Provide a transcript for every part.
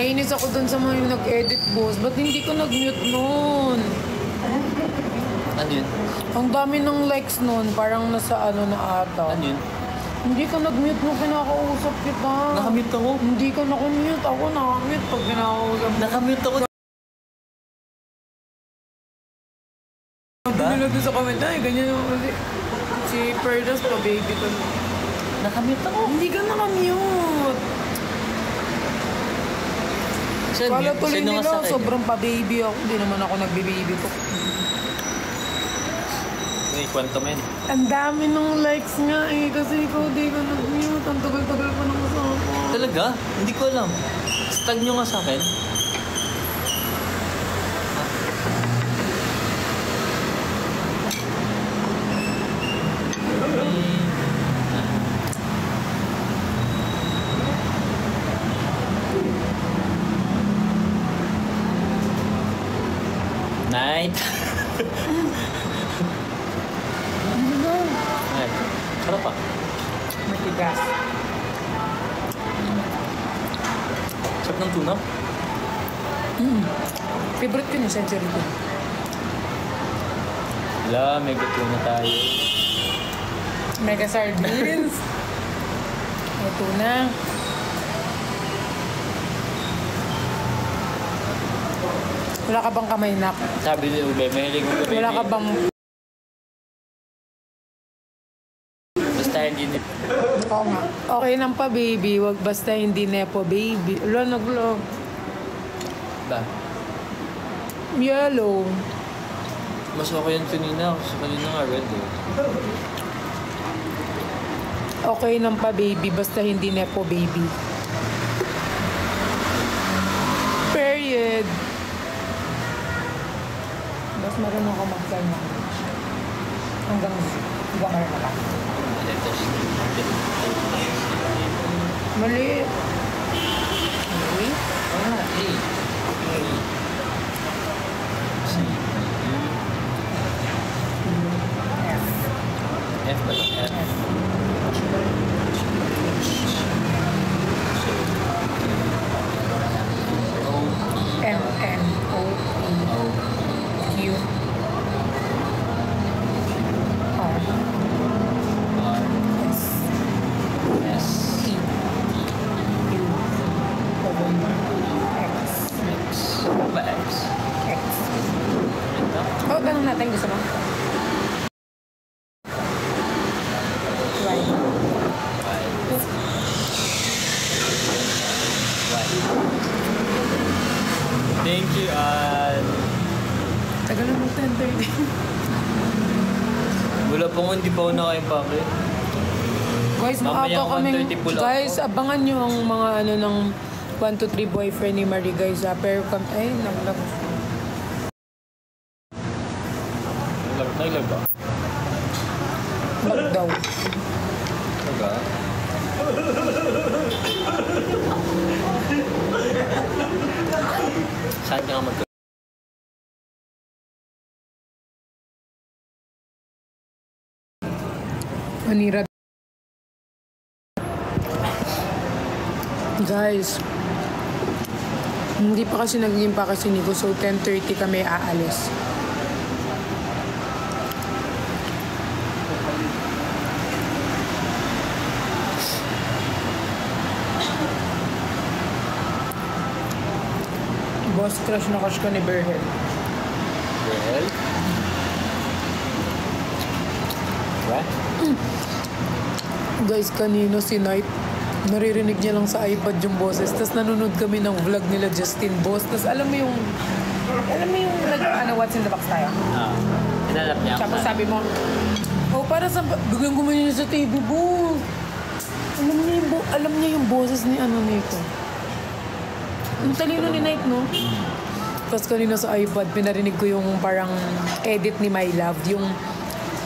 Nainis ako dun sa mga yung nag-edit, boss. Ba't hindi ko nag-mute nun? Ano yun? Ang dami ng likes nun, parang nasa ano na ata. Ano yun? Hindi ka nag-mute nung kinakausap kita. Nakamute ako? Hindi ka nakamute. Ako nakamute pag kinakausap. Nakamute ako. Hindi nila doon sa comment na, ganyan yung si Perdas pa, baby ko. Nakamute ako? Hindi ka nakamute. Kala tuloy nila, sobrang pa-baby ako. Hindi naman ako nagbe-baby ko. May kwento mo yun. Ang dami ng likes nga eh. Kasi ikaw di ka nag-mute. Ang tagal-tagal pa ng kasama. Talaga? Hindi ko alam. Tag nyo nga sa akin. Night. Night. Sarap pa. Matigas. Sarap ng tuna. Favorite ko yung century ko. Wala, may tuna tayo. Mega sardines. May tuna. Wala ka bang kamay nak? Sabi ni Ube, mahilig mo gabi. Wala ka bang... Basta hindi nip. Oo nga. Okay lang pa baby, wag basta hindi nepo baby. Wala nag-vlog. Ba? Yellow. Mas okay yan kanina. Kasi kanina nga red eh. Okay lang pa baby, basta hindi nepo baby. Period. Mas marunong ako mag-sign language. Hanggang gamar na lang. Mali. Mali? Ah, A. C. F. F ba lang? F. O. M. N. O. P. O. Q. R. R. S. S. T. U. W. X. X. Ba X? X. Ito? Oh, ganun natin. Gusto mo? Y. Y. Y. Thank you, Ann. Tagal na mag 10:30. Wala pa nga, hindi pa ako nakain-packet. Guys, Mamaya maaga kaming... 1:30 po lang Guys, ako. abangan nyo ang mga ano ng 1, 2, 3 boyfriend ni Marie, guys. Pero ay, naglag. Naglag ba? Lag daw. Taga? Saan ka nga mag- Manira. Guys, hindi pa kasi naging pa kasi Nico, so 10:30 kami aalis. Boss, crush na crush ka ni Berhel. Well? What? Guys, kanino si Knight, naririnig niya lang sa iPad yung boses. Tapos nanonood kami ng vlog nila Justin Boss. Tapos alam mo yung what's in the box tayo? Hinanap niya ako. Tapos sabi mo, oh, para sa, biglang gumayon niya sa TV, boss. Alam niya yung boses ni ano nito. Ang talino ni Knight, no? Tapos kanina sa iPad, pinarinig ko yung parang edit ni My Love. Yung,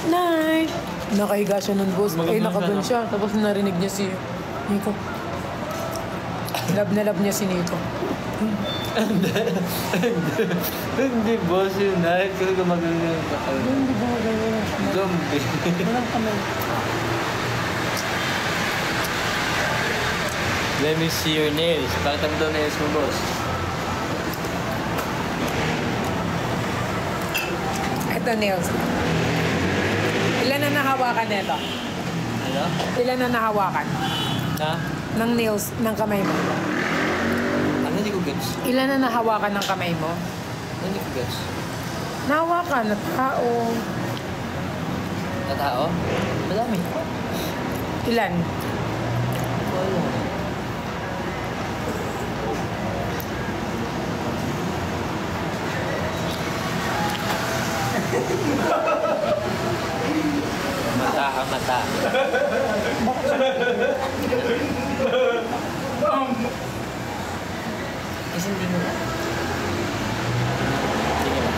Knight! Nakahiga siya nun, boss. Eh, nakagan siya. Tapos narinig niya si Nico. Love na love niya si Nico. Hindi, boss yun. Dahil ko gumagano yung kakal. Hindi ba magagawa? Zombie. Walang kamay. Let me see your nails. Bakit ang daw nails mo, boss? Ito nails. Ilan na nahawakan nito? Ano? Ilan na nahawakan? Ha? Ng nails ng kamay mo? Ano, hindi ko gets? Ilan na nahawakan ng kamay mo? Ano, hindi ko gets? Nahawakan na tao. Katao? Madami. Ilan? Wala. Mata ka, mata. Kasi hindi mo lang. Hindi mo lang.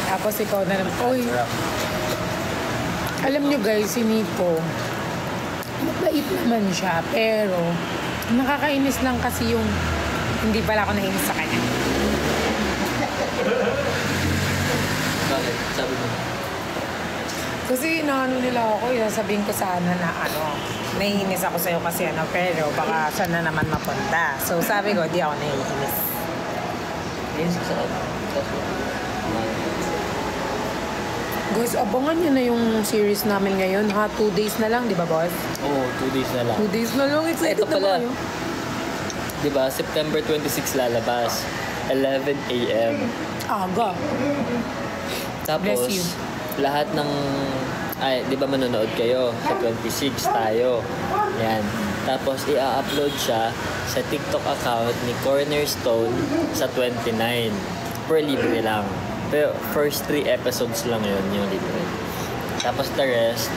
Tapos ikaw na naman. Oy, Sarap. alam nyo guys, si Nico, mabait naman siya, pero nakakainis lang kasi yung hindi pala ako nainis sa kanya. Bakit? Sabi mo. Kasi naano nila ako, sasabihin ko sana na naiinis ako sa'yo kasi pero baka saan na naman mapunta. So sabi ko, di ako naiinis. Nainis ka saan? Guys, abangan nyo na yung series namin ngayon ha. 2 days na lang, di ba boss? Oo, 2 days na lang. 2 days na lang, excited Ito na pala. ba kayo? Diba? September 26 lalabas. 11 a.m. Aga. Bless you. Tapos, lahat ng... Ay, di ba manonood kayo? Sa 26 tayo. Yan. Tapos, i-upload siya sa TikTok account ni Cornerstone sa 29. Per libre lang. Pero first 3 episodes lang yun, yung libre. Tapos the rest,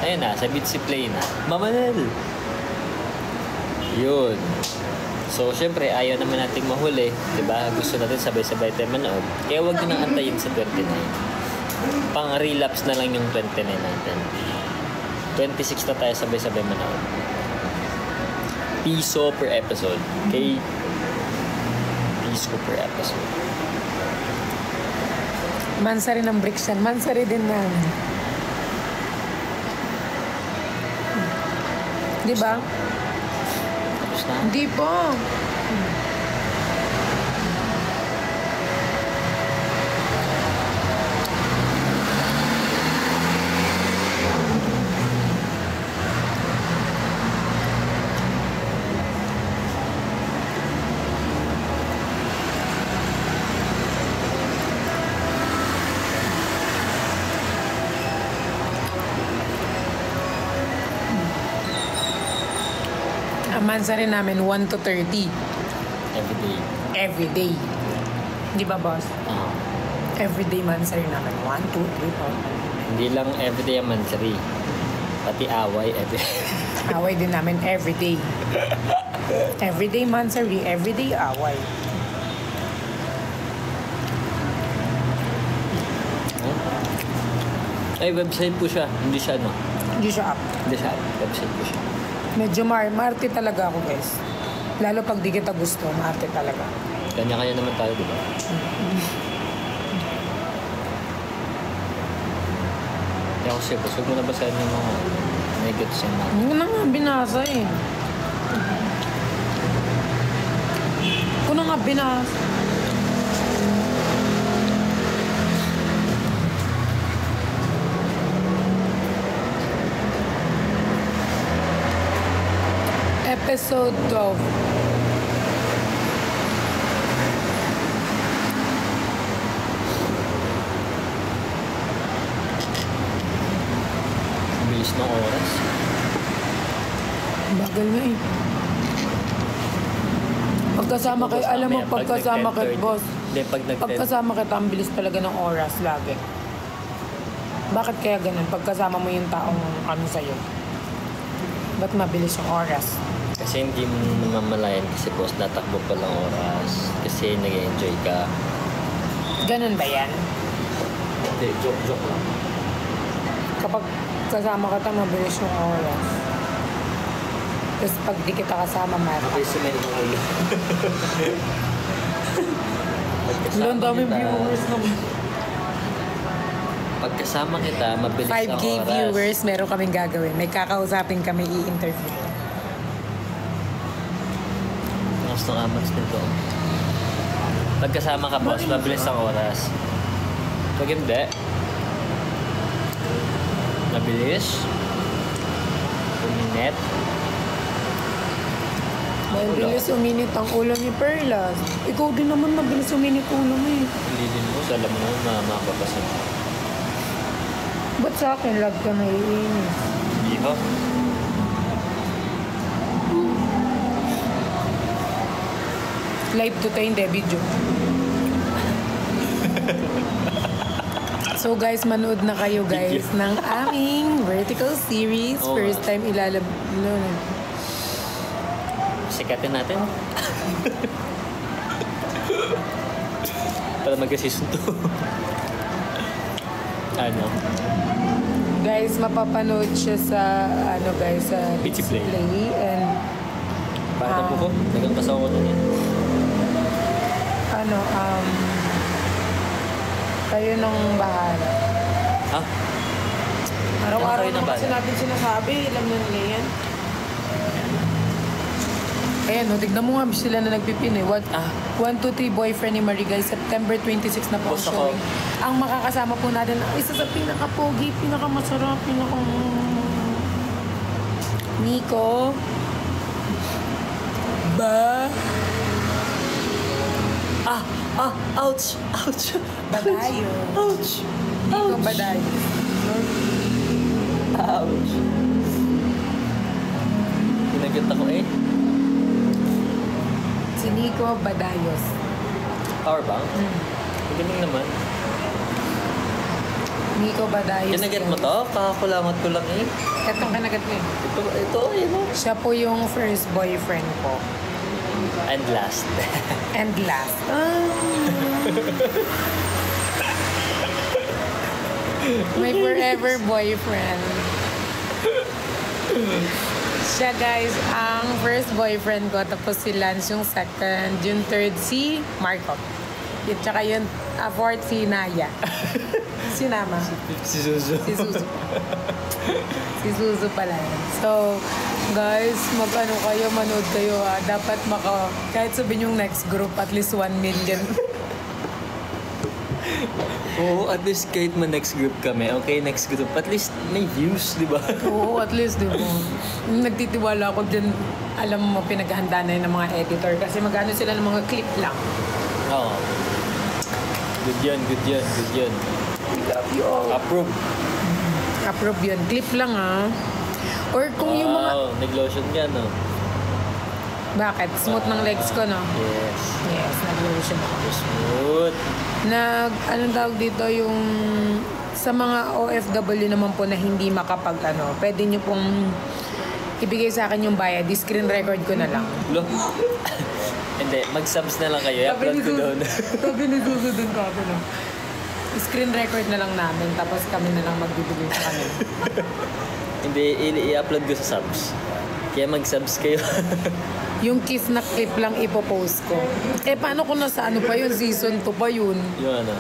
ayun na, sa Bitsy Play na. Mamanel! Yun. So, syempre, ayaw naman nating mahuli. Diba? Gusto natin sabay-sabay tayo manood. Kaya huwag nyo nang antayin sa 29. Pang-relapse na lang yung 29 natin. 26 na tayo sabay-sabay manood. Piso per episode. Okay? Piso per episode. Mansari ng bricks yan. Mansari din na. Di ba? Tapos na? Hindi pa. Ang mansari namin 1 to 30 Everyday. every day. Di ba boss? Ah. Everyday mansari namin 1, 2, 3, Hindi lang everyday ang mansari. Pati away everyday. 4. Away din namin everyday. Everyday mansari, everyday away. Ay, website po siya. Hindi siya, no? Hindi siya up. Hindi siya. Website po siya. Medyo marte talaga ako guys. Lalo pag di kita gusto, marte talaga. Kanya-kanya naman tayo, di ba? Kaya ako siya, huwag mo na basahin yung mga negatives yung mga. Hindi ko na nga binasa eh. Ko na nga binasa. Episode 12. Bilis ng oras. Bagal nga eh. Pagkasama kayo, alam mo, pagkasama kayo, boss. Hindi, pag nag-10. Pagkasama kita, ang bilis talaga ng oras lagi. Bakit kaya ganun? Pagkasama mo yung taong ano sa'yo. Ba't mabilis yung oras? Kasi hindi mo namamalayan kasi boss, natakbo pa lang oras. Kasi nag-enjoy ka. Ganun ba yan? Hindi, joke lang. Kapag kasama ka, mabilis yung oras. Tapos pag di kita kasama, mara. Okay, sumayin mo ulo. Ang daming viewers naman. Pagkasama kita, mabilis ang 5K oras. viewers, meron kaming gagawin. May kakausapin kami i-interview. Gusto nga mas nito. Pagkasama ka, boss, mabilis ang oras. Pag hindi, mabilis, uminit. Mabilis uminit ang ulo ni Perlas. Ikaw din naman mabilis uminit ulo mo eh. Hindi din mo, alam mo na makapapasin. Ba't sa akin lag ka naiinis? Hindi ba? Live to tayo, hindi, video. So guys, manood na kayo guys ng aming vertical series. Oo. First time Sikatin natin. Para mag-season 2. Ano? Guys, mapapanood siya sa sa Pitsy Play. and Para po ko. Nagkakasa ko nun yan. kayo nang bahala. Ha? Araw-araw kayo nang naman kasi bahala? natin sinasabi, alam na nila yan. Ayan, tignan mo nga sila na nagpipin eh. 1, 2, 3 boyfriend ni Marigay, September 26 na po ang Boss ako. showing. Ang makakasama po natin ang isa sa pinaka-pogi, pinaka-masarap, Nico. Ouch! Ouch! Badayo. Ouch! Nico Badayo. Ouch! Pinagat ako eh. Si Nico Badayos. Power bank? Galing naman. Nico Badayos. Kinagat mo to? Kakakulangot ko lang eh. Itong kanagat mo eh. Ito, yun o. Siya po yung first boyfriend ko. And last. And last. My forever boyfriend. Siya guys, ang first boyfriend ko. Tapos si Lance yung second. Yung third si Marco. At saka yung fourth si Naya. Si Nama. Si Suzu. Si Suzu. Si Suzu pala yan. So, guys, manood kayo ha. Dapat kahit sabihin yung next group, at least 1 million. Oo, at least kahit next group kami, okay, next group, at least may views, di ba? Oo, at least, di ba? Nagtitiwala ako dyan, alam mo, pinaghahanda na yun ng mga editor kasi magano sila ng mga clip lang. Oo. Good yun. Love you all. Approve. Approve yun. Clip lang ha. Or kung yung mga... Wow, nag-lotion ka, no? Bakit? Smooth ng legs ko, no? Yes. Yes, nag-lotion ako. Smooth. Anong tawag dito, yung sa mga OFW naman po na hindi pwede nyo pong ibigay sa akin yung bayad, screen record ko na lang. Lo. Hindi, mag-subs na lang kayo. I-upload ko doon. Sabi ni Suzu dun ka na. Screen record na lang namin, tapos kami na lang magbibigay sa kanila. Hindi, i-upload ko sa subs. Kaya mag-subs kayo. Yung kiss na clip lang ipopost ko. Paano kung nasa pa yun? Season 2 pa yun. Yung ano.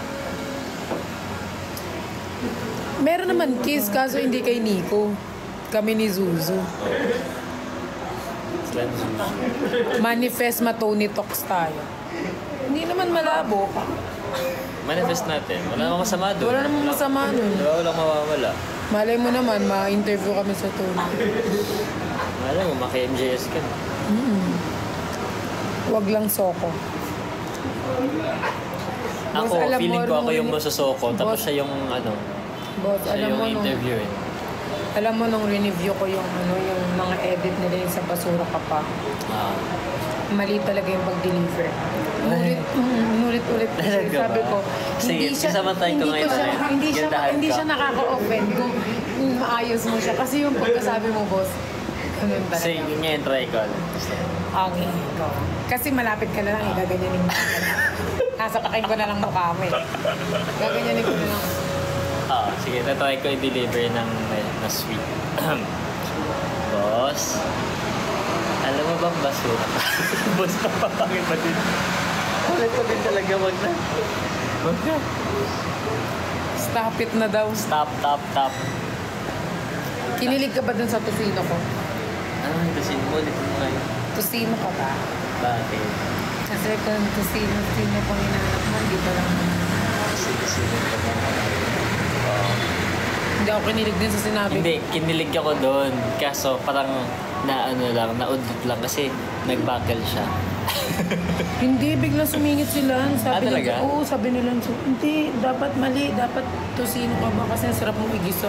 Meron naman kiss, kaso hindi kay Nico. Kami ni Zuzu. Slan Suzu. Manifest Tony Talks tayo. Hindi naman malabo. Manifest natin. Wala namang masama doon. Wala namang masama nun. Diba? Walang mawawala. Malay mo naman, ma-interview kami sa Tony. Wala mo, maki-MJS ka. Wag lang soko. Ako, Boss, alam feeling mo, ko ako nung- yung masosoko. Tapos Boss. siya yung Boss, siya alam yung mo nung... interviewin. Alam mo nung review ko yung yung mga edit nila yung sa basura ka pa. Ah. Mali talaga yung pag-deliver. Ulit-ulit. Talaga Sabi ba? ko, Sige, kasama tayo ko ngayon ulit. Gandahan hindi ka. siya nakaka-offend kung maayos mo siya. Kasi yung pagkasabi mo, boss, ganun talaga. Sige, ganyan, try ko. Okay, go. Kasi malapit ka na lang, gaganyanin mo. Nasakakin ko na lang mukha mo eh. Gaganyanin ko na lang. Sige, natry ko i-deliver ng na sweet. Boss, alam mo bang basura? Boss, papapangin pa din. Ulit pa din talaga, wag na. Tapit na daw. Stop. Kinilig ka ba dun sa tusino ko? Ano yung tasin mo? Ulit mo ngayon. Tusino ka ba? Bakit? Kasi kung tusino pang hinahanap mo, hindi pa lang. Sige. Hindi ako kinilig din sa sinabi ko. Hindi, kinilig ako doon. Kaso parang naudot lang kasi nag-buckle siya. Hindi, biglang sumingit sila. Sabi talaga? Oo, sabi nila, hindi, dapat mali, dapat tusino ka ba kasi sarap mong igiso.